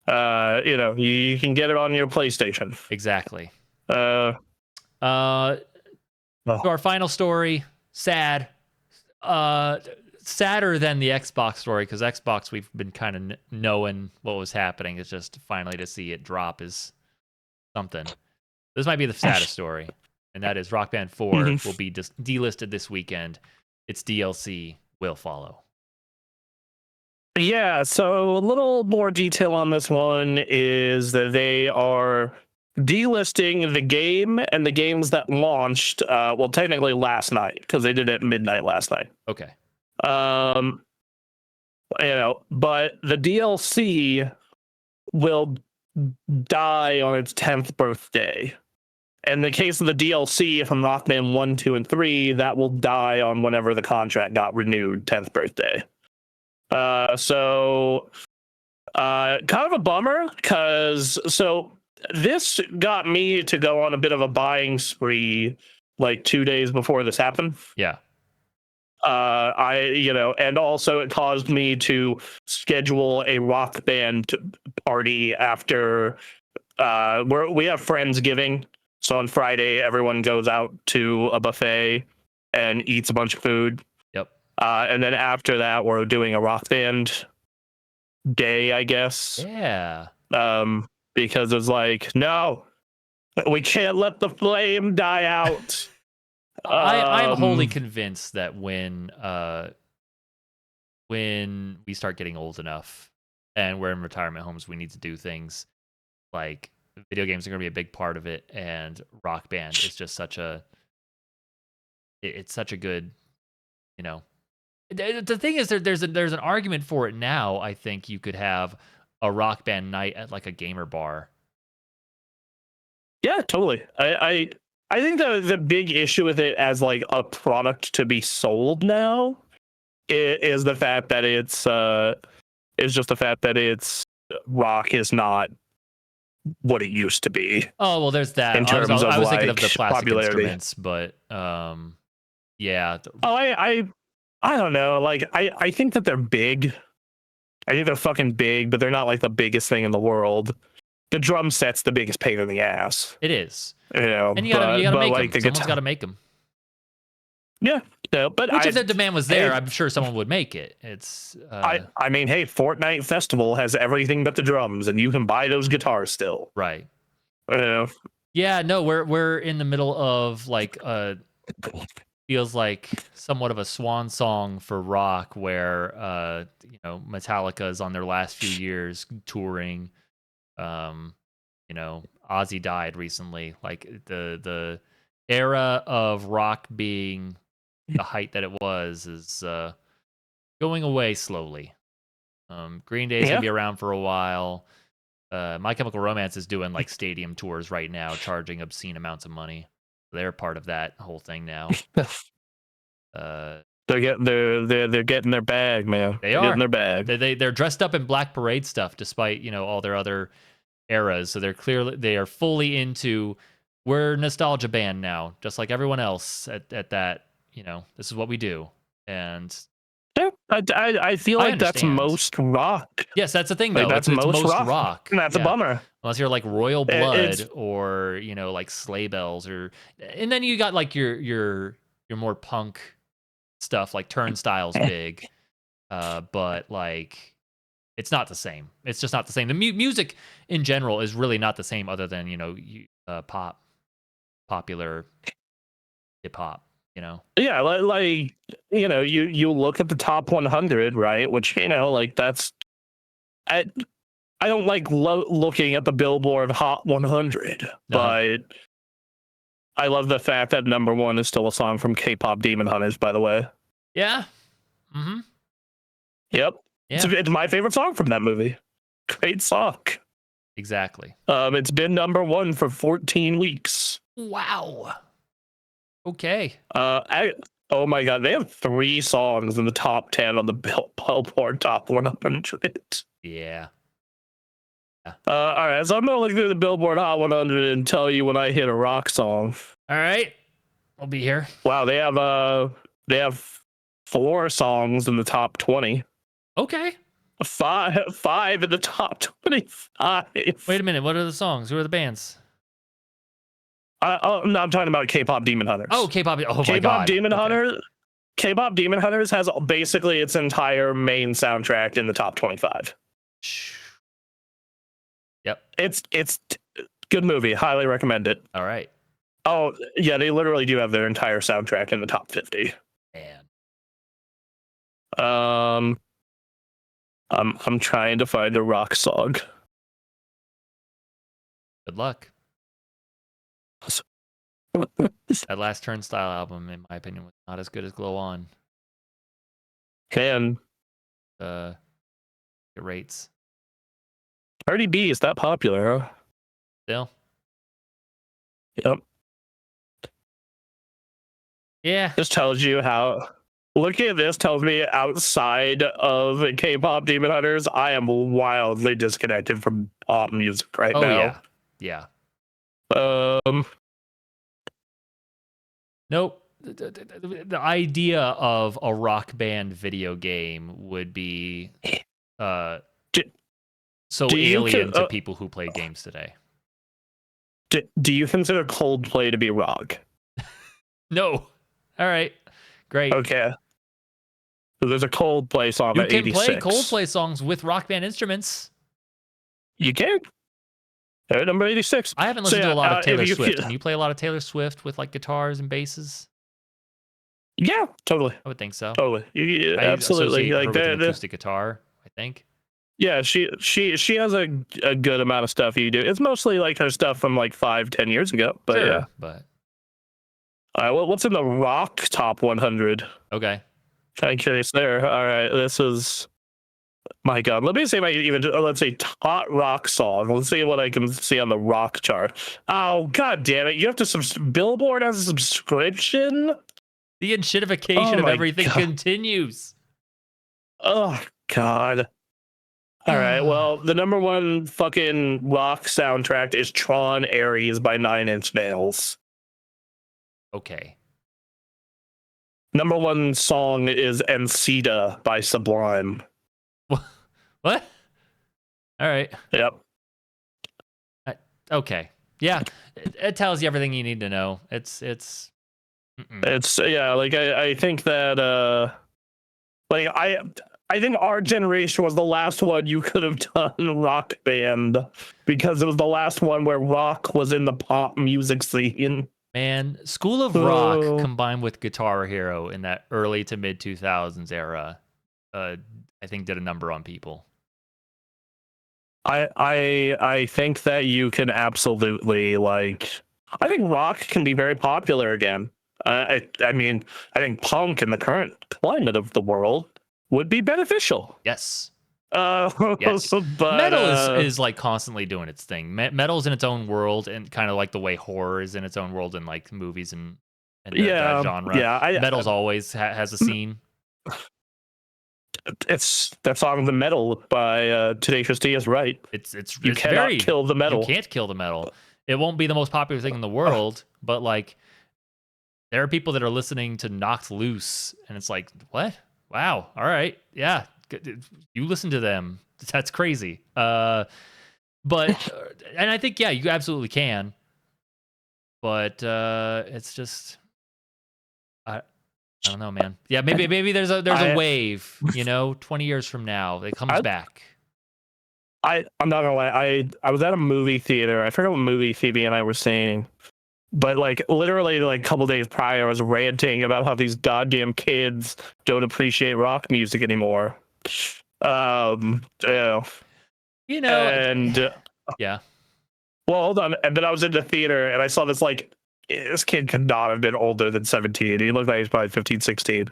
You can get it on your PlayStation. Exactly. Oh. So our final story, sad. Sadder than the Xbox story, because Xbox, we've been kind of knowing what was happening. It's just finally to see it drop is something. This might be the saddest story, and that is Rock Band 4 will be delisted this weekend. Its DLC will follow. Yeah, so a little more detail on this one is that they are delisting the game and the games that launched, technically last night, because they did it at midnight last night. Okay. But the DLC will die on its 10th birthday. In the case of the DLC from Rock Band 1, 2, and 3, that will die on whenever the contract got renewed, 10th birthday. Kind of a bummer, because this got me to go on a bit of a buying spree like 2 days before this happened. Yeah. And also it caused me to schedule a Rock Band party after we have Friendsgiving. So on Friday, everyone goes out to a buffet and eats a bunch of food. Yep. And then after that, we're doing a Rock Band day, I guess. Yeah. Because it's like, no, we can't let the flame die out. I'm wholly convinced that when we start getting old enough and we're in retirement homes, we need to do things like video games are going to be a big part of it, and Rock Band is just such a good, The thing is, there's an argument for it now. I think you could have a Rock Band night at like a gamer bar. Yeah, totally. I think the big issue with it as like a product to be sold now is the fact that it's rock is not what it used to be. Oh well, there's that. In terms I was thinking like, of the plastic popularity. instruments, but yeah. Oh, I don't know. Like I think that they're big. I think they're fucking big, but they're not like the biggest thing in the world. The drum set's the biggest pain in the ass. It is. And you gotta make them. Someone's got to make them. Yeah, but if the demand was there, I'm sure someone would make it. It's. I mean, hey, Fortnite Festival has everything but the drums, and you can buy those guitars still. Right. Yeah. No, we're in the middle of like feels like somewhat of a swan song for rock, where Metallica is on their last few years touring. Ozzy died recently. Like the era of rock being the height that it was is going away slowly. Green Day's gonna be around for a while. My Chemical Romance is doing like stadium tours right now, charging obscene amounts of money. They're part of that whole thing now. They're getting their bag, man. They're getting their bag. They're dressed up in Black Parade stuff, despite all their other eras. So they are fully into, we're a nostalgia band now, just like everyone else at that. This is what we do, and yeah, I feel like that's most rock. Yes, that's the thing though. It's most rock. And that's a bummer. Unless you're like Royal Blood or like Sleigh Bells, and then you got like your more punk stuff like Turnstile's big, but like it's not the same. It's just not the same. The music in general is really not the same, other than popular hip hop. Yeah, like you look at the top 100, right? Which like that's I don't like looking at the Billboard Hot 100, but I love the fact that number one is still a song from K-pop Demon Hunters, by the way. Yeah. Mm-hmm. Yep. Yeah. It's my favorite song from that movie. Great song. Exactly. It's been number one for 14 weeks. Wow. Okay. Oh my god, they have 3 songs in the top 10 on the Billboard Top 100. Yeah. All right, so I'm gonna look through the Billboard Hot 100 and tell you when I hit a rock song. All right, I'll be here. Wow, they have 4 songs in the top 20. Okay. five in the top 25. Wait a minute. What are the songs? Who are the bands? No, I'm talking about K-pop Demon Hunters. Oh, K-pop. Oh my K-pop god. Demon Okay. Hunter. K-pop Demon Hunters has basically its entire main soundtrack in the top 25. Yep. It's good movie. Highly recommend it. All right. Oh yeah, they literally do have their entire soundtrack in the top 50. Man. I'm trying to find a rock song. Good luck. That last Turnstile album, in my opinion, was not as good as Glow On. Can It rates. Cardi B is that popular? Huh? Still. Yep. Yeah. This tells you how. Looking at this tells me outside of K-pop Demon Hunters, I am wildly disconnected from pop music right now. Yeah. Um. Nope. The idea of a Rock Band video game would be so alien to people who play games today. Do you consider Coldplay to be rock? No. All right. Great. Okay. So there's a Coldplay song You at can 86. play Coldplay songs with Rock Band instruments. You can. At number 86. I haven't listened to a lot of Taylor Swift. Can Can you play a lot of Taylor Swift with like guitars and basses? Yeah, totally. I would think so. Totally. I Absolutely. associate her Like with an acoustic guitar, I think. Yeah, she has a good amount of stuff you do. It's mostly like her stuff from like 5-10 years ago. But sure, yeah. But all right, well, what's in the rock top 100? Okay. Kind of curious there. All right, this is my God. Let me see if I even let's say top rock song. Let's see what I can see on the rock chart. Oh God damn it! You have to Billboard has a subscription. The enshittification of everything continues. Oh God. All right. Well, the number one fucking rock soundtrack is Tron Ares by 9 Inch Nails. Okay. Number one song is Encita by Sublime. What? All right. Yep. Okay. Yeah. It tells you everything you need to know. It's yeah, like I think that like I think our generation was the last one you could have done Rock Band because it was the last one where rock was in the pop music scene. Man, School of Rock combined with Guitar Hero in that early to mid 2000s era, I think did a number on people. I think that you can absolutely I think rock can be very popular again. I mean, I think punk in the current climate of the world would be beneficial. Yes. Yes. But, metal is like constantly doing its thing. Metal's in its own world, and kind of like the way horror is in its own world in like movies and that genre. Yeah, metal's always has a scene. It's that song "The Metal" by Tenacious D is right. You cannot kill the metal. You can't kill the metal. It won't be the most popular thing in the world, but like there are people that are listening to Knocked Loose, and it's like, what? Wow. All right. Yeah. You listen to them. That's crazy. But and I think, yeah, you absolutely can. But it's just, I don't know, man. Yeah, maybe there's a wave, 20 years from now that comes back. I'm not gonna lie. I was at a movie theater. I forgot what movie Phoebe and I were saying. But literally a couple days prior, I was ranting about how these goddamn kids don't appreciate rock music anymore. And yeah. Well, hold on. And then I was in the theater and I saw this this kid could not have been older than 17. He looked like he's probably 15, 16.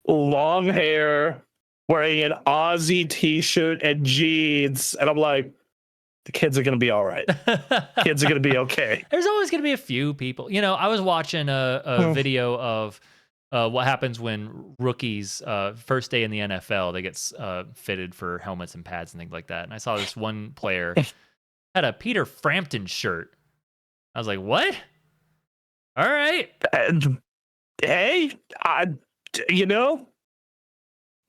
Long hair, wearing an Aussie t-shirt and jeans, and I'm like, the kids are going to be all right. Kids are going to be okay. There's always going to be a few people. I was watching a video of what happens when rookies, first day in the NFL, they get fitted for helmets and pads and things like that. And I saw this one player had a Peter Frampton shirt. I was like, what? All right. And, hey,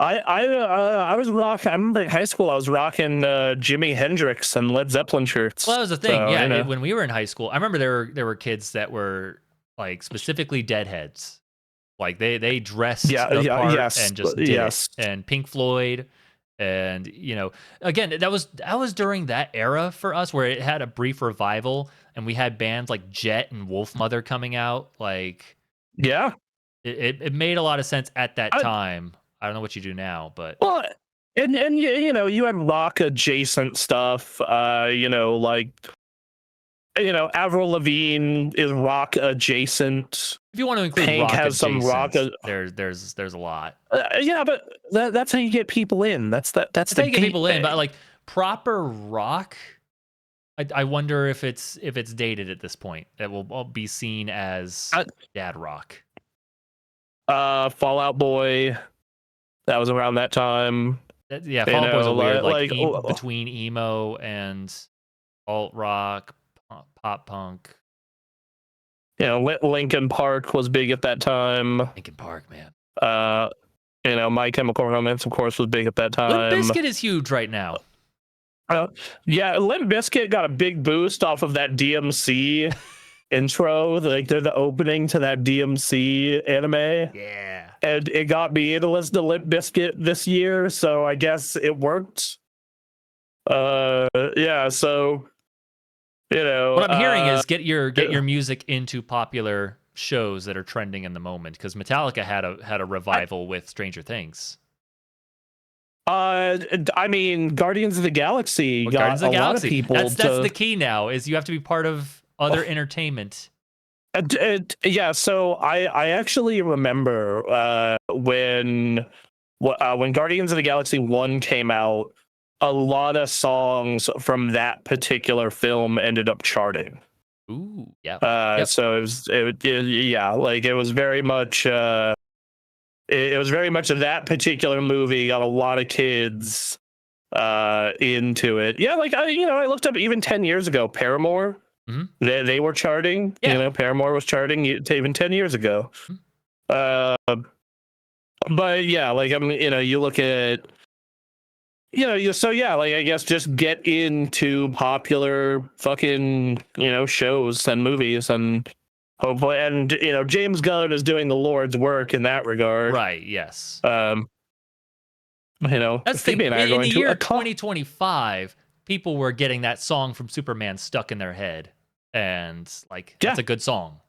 I was rocking. I remember in high school I was rocking Jimi Hendrix and Led Zeppelin shirts. Well, that was the thing. So, Yeah, you know. when we were in high school, I remember there were kids that were like specifically Deadheads. Like they dressed the part yes, and just did yes. it. And Pink Floyd, and again, that was during that era for us where it had a brief revival, and we had bands like Jet and Wolfmother coming out. Like, Yeah. it made a lot of sense at that time. I don't know what you do now, but Well, and you had rock adjacent stuff. Like Avril Lavigne is rock adjacent. if you want to include Pink rock has some rock. there's a lot. Yeah, but that's how you get people in. That's That's how you get people in, but like proper rock, I wonder if it's dated at this point. That will all be seen as dad rock. Fall Out Boy, that was around that time. Yeah, Fall Out Boy's a weird like between emo and alt rock, pop punk. Linkin Park was big at that time. Linkin Park, man. My Chemical Romance, of course, was big at that time. Limp Bizkit is huge right now. Yeah, Limp Bizkit got a big boost off of that DMC intro. Like, they're the opening to that DMC anime. Yeah. And it got me to listen to Limp Bizkit this year, so I guess it worked. Yeah, so what I'm hearing is get your music into popular shows that are trending in the moment, because Metallica had a revival with Stranger Things. I mean, Guardians of the Galaxy got a lot of people. That's the key now, is you have to be part of other entertainment. Yeah, so I actually remember when Guardians of the Galaxy 1 came out, a lot of songs from that particular film ended up charting. Ooh, yeah. Yep. So it was very much that particular movie got a lot of kids into it. Yeah, like I looked up even 10 years ago, Paramore. Mm-hmm. They were charting. Yeah. Paramore was charting even 10 years ago. Mm-hmm. But yeah, like, I mean, you look at, I guess just get into popular fucking, shows and movies, and hopefully, and James Gunn is doing the Lord's work in that regard. Right. Yes. That's Phoebe and I are going in the year 2025. People were getting that song from Superman stuck in their head, and that's a good song.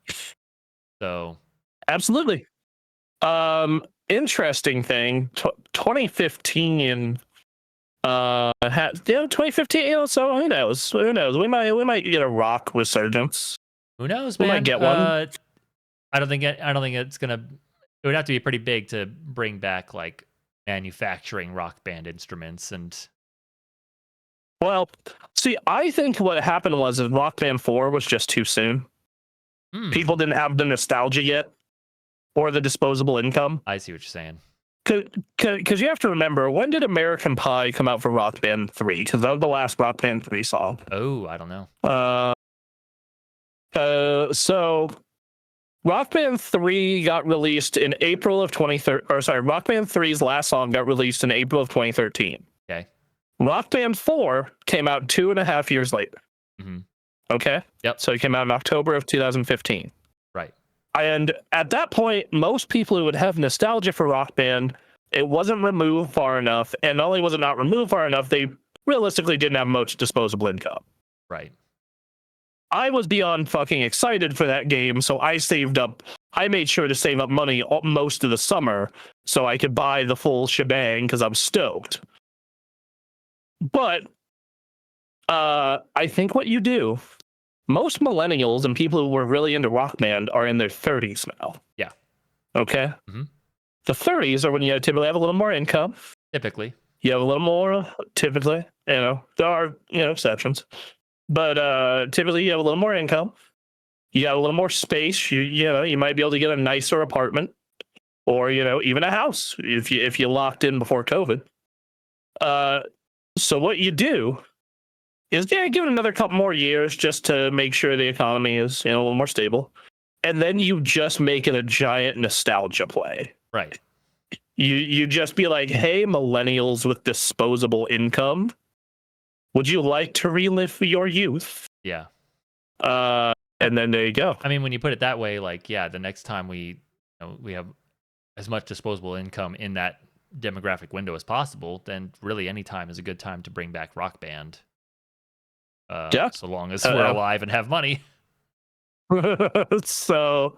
So, absolutely. Interesting thing. 2015. 2015. So who knows? We might get a rock resurgence. Who knows, man? We might get one. I don't think it's gonna. It would have to be pretty big to bring back like manufacturing rock band instruments and. Well, see, I think what happened was Rock Band 4 was just too soon. People didn't have the nostalgia yet, or the disposable income. I see what you're saying. Because you have to remember, when did American Pie come out for Rock Band 3? Because that was the last Rock Band 3 song. Oh, I don't know. So Rock Band 3 got released in April of 2013. Or sorry, Rock Band 3's last song got released in April of 2013. Okay. Rock Band 4 came out 2.5 years later. Mm-hmm. Okay? Yep. So it came out in October of 2015. Right. And at that point, most people who would have nostalgia for Rock Band, it wasn't removed far enough. And not only was it not removed far enough, they realistically didn't have much disposable income. Right. I was beyond fucking excited for that game, so I made sure to save up money most of the summer so I could buy the full shebang because I'm stoked. But I think what you do, most millennials and people who were really into Rock Band are in their 30s now. Yeah. Okay? Mm-hmm. The 30s are when you typically have a little more income. Typically. You have a little more, typically. There are, exceptions. But typically you have a little more income. You have a little more space. You might be able to get a nicer apartment, or even a house if you locked in before COVID. So what you do is give it another couple more years just to make sure the economy is a little more stable, and then you just make it a giant nostalgia play. Right. you just be like, hey, millennials with disposable income, would you like to relive your youth? Yeah. And then there you go. I mean, when you put it that way, like, yeah, the next time we have as much disposable income in that demographic window as possible, then really any time is a good time to bring back Rock Band. Yeah. So long as we're alive and have money. So,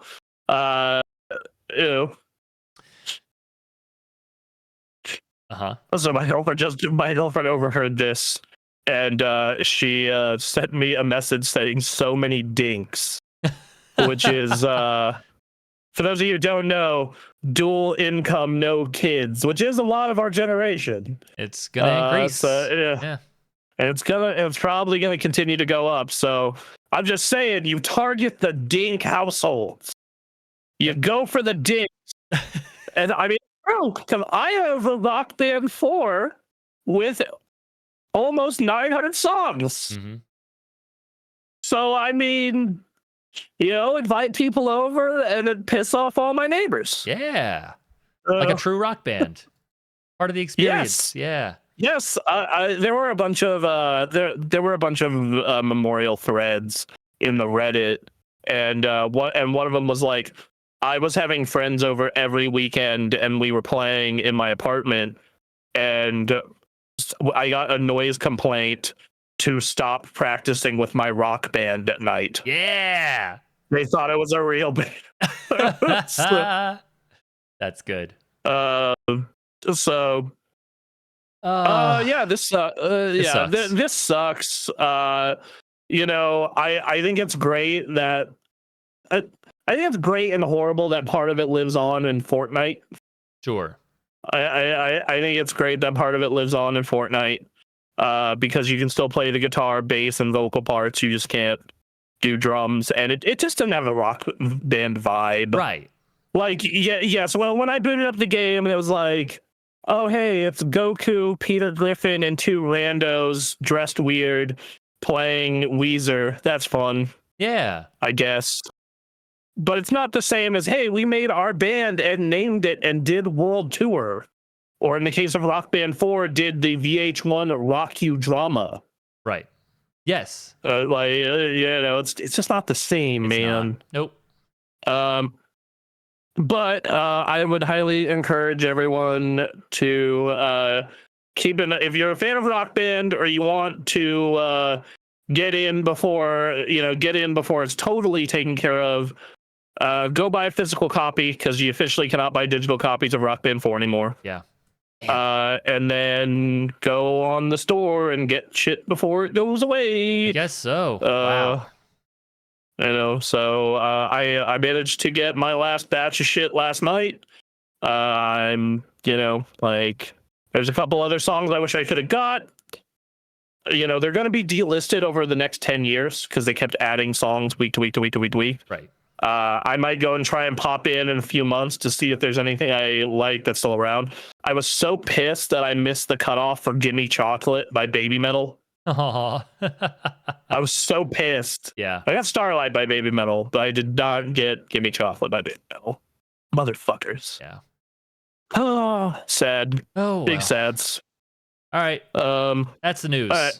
ew. So my girlfriend overheard this, and she sent me a message saying "so many dinks," which is for those of you who don't know, dual income, no kids, which is a lot of our generation. It's gonna increase. So, yeah. And it's probably gonna continue to go up. So I'm just saying, you target the dink households. You go for the dinks. And I mean, bro, because I have a Rock Band 4 with almost 900 songs. Mm-hmm. So I mean, invite people over and then piss off all my neighbors. Yeah, like a true rock band. Part of the experience. Yes. Yeah. Yes, there were a bunch of memorial threads in the Reddit, and one of them was like, I was having friends over every weekend, and we were playing in my apartment, and I got a noise complaint to stop practicing with my Rock Band at night. Yeah, they thought it was a real band. That's good. Yeah, this sucks. I think it's great that I think it's great and horrible that part of it lives on in Fortnite. Sure. I think it's great that part of it lives on in Fortnite, because you can still play the guitar, bass, and vocal parts. You just can't do drums, and it just doesn't have a rock band vibe. Right. Like, yes. Well, when I booted up the game, it was like, oh, hey, it's Goku, Peter Griffin, and two randos dressed weird playing Weezer. That's fun. Yeah. I guess. But it's not the same as, hey, we made our band and named it and did world tour. Or in the case of Rock Band 4, did the VH1 Rock You drama. Right. Yes. It's just not the same, man. Nope. But I would highly encourage everyone to keep in. If you're a fan of Rock Band, or you want to get in before it's totally taken care of, go buy a physical copy, because you officially cannot buy digital copies of Rock Band 4 anymore. Yeah. And then go on the store and get shit before it goes away. I guess so. Wow. So I managed to get my last batch of shit last night. There's a couple other songs I wish I could have got. They're going to be delisted over the next 10 years because they kept adding songs week to week to week to week to week. Right. I might go and try and pop in a few months to see if there's anything I like that's still around. I was so pissed that I missed the cutoff for Gimme Chocolate by Baby Metal. Oh. I was so pissed. Yeah. I got Starlight by Baby Metal, but I did not get Gimme Chocolate by Baby Metal. Motherfuckers. Yeah. Oh, sad. Oh, big sads. All right. That's the news. All right.